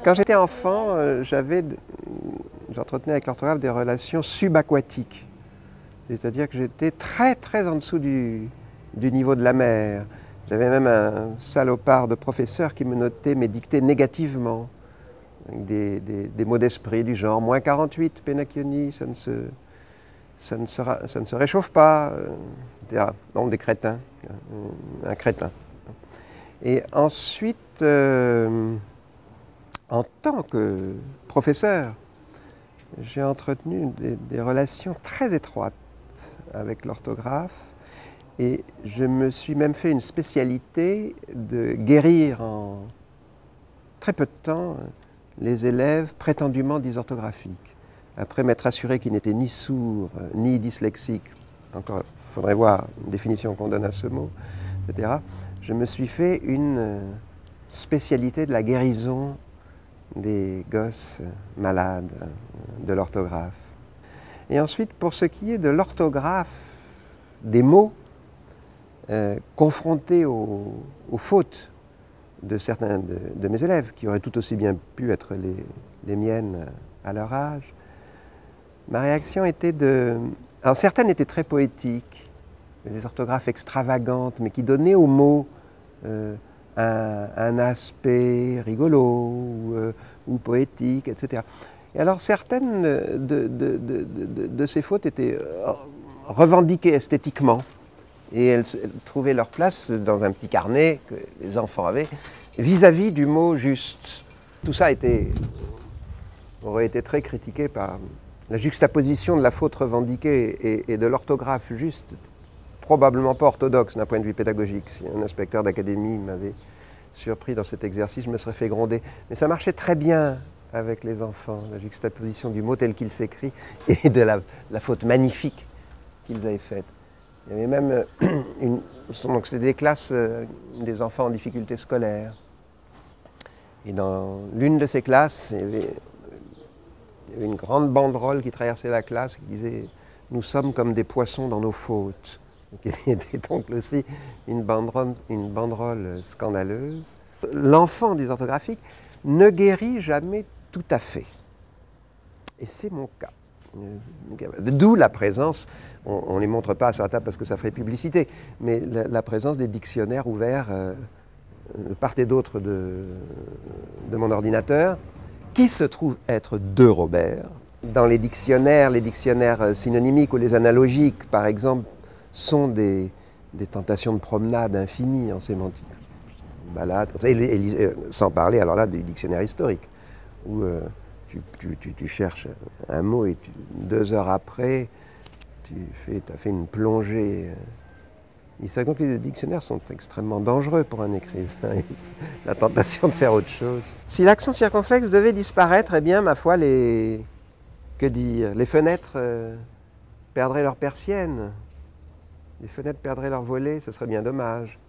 Quand j'étais enfant, j'entretenais avec l'orthographe des relations subaquatiques. C'est-à-dire que j'étais très en dessous du niveau de la mer. J'avais même un salopard de professeur qui me notait mes dictées négativement, avec des mots d'esprit du genre « -48, Penacchioni, ça ne se réchauffe pas ». Donc des crétins, un crétin. Et ensuite, en tant que professeur, j'ai entretenu des relations très étroites avec l'orthographe et je me suis même fait une spécialité de guérir en très peu de temps les élèves prétendument dysorthographiques. Après m'être assuré qu'ils n'étaient ni sourds ni dyslexiques, encore il faudrait voir une définition qu'on donne à ce mot, etc., je me suis fait une spécialité de la guérison des gosses malades de l'orthographe. Et ensuite, pour ce qui est de l'orthographe des mots, confrontés aux fautes de certains de mes élèves, qui auraient tout aussi bien pu être les miennes à leur âge, ma réaction était de... Alors certaines étaient très poétiques, des orthographes extravagantes, mais qui donnaient aux mots un aspect rigolo ou poétique, etc. Et alors certaines de ces fautes étaient revendiquées esthétiquement et elles trouvaient leur place dans un petit carnet que les enfants avaient vis-à-vis du mot juste. Tout ça aurait été très critiqué par la juxtaposition de la faute revendiquée et de l'orthographe juste, probablement pas orthodoxe d'un point de vue pédagogique. Si un inspecteur d'académie m'avait surpris dans cet exercice, je me serais fait gronder. Mais ça marchait très bien avec les enfants, la juxtaposition du mot tel qu'il s'écrit et de la faute magnifique qu'ils avaient faite. Il y avait même donc c'était des classes des enfants en difficulté scolaire. Et dans l'une de ces classes, il y avait une grande banderole qui traversait la classe qui disait « Nous sommes comme des poissons dans nos fautes ». Qui était donc aussi une banderole scandaleuse. L'enfant dysorthographique ne guérit jamais tout à fait. Et c'est mon cas. D'où la présence, on ne les montre pas sur la table parce que ça ferait publicité, mais la présence des dictionnaires ouverts de part et d'autre de mon ordinateur, qui se trouvent être de Robert. Dans les dictionnaires synonymiques ou les analogiques, par exemple, sont des tentations de promenade infinies en sémantique. Balade, comme ça, sans parler alors là du dictionnaire historique, où tu cherches un mot et 2 heures après, tu as fait une plongée. Il s'agit donc que les dictionnaires sont extrêmement dangereux pour un écrivain, la tentation de faire autre chose. Si l'accent circonflexe devait disparaître, eh bien, ma foi, les fenêtres perdraient leurs persiennes. Les fenêtres perdraient leurs volets, ce serait bien dommage.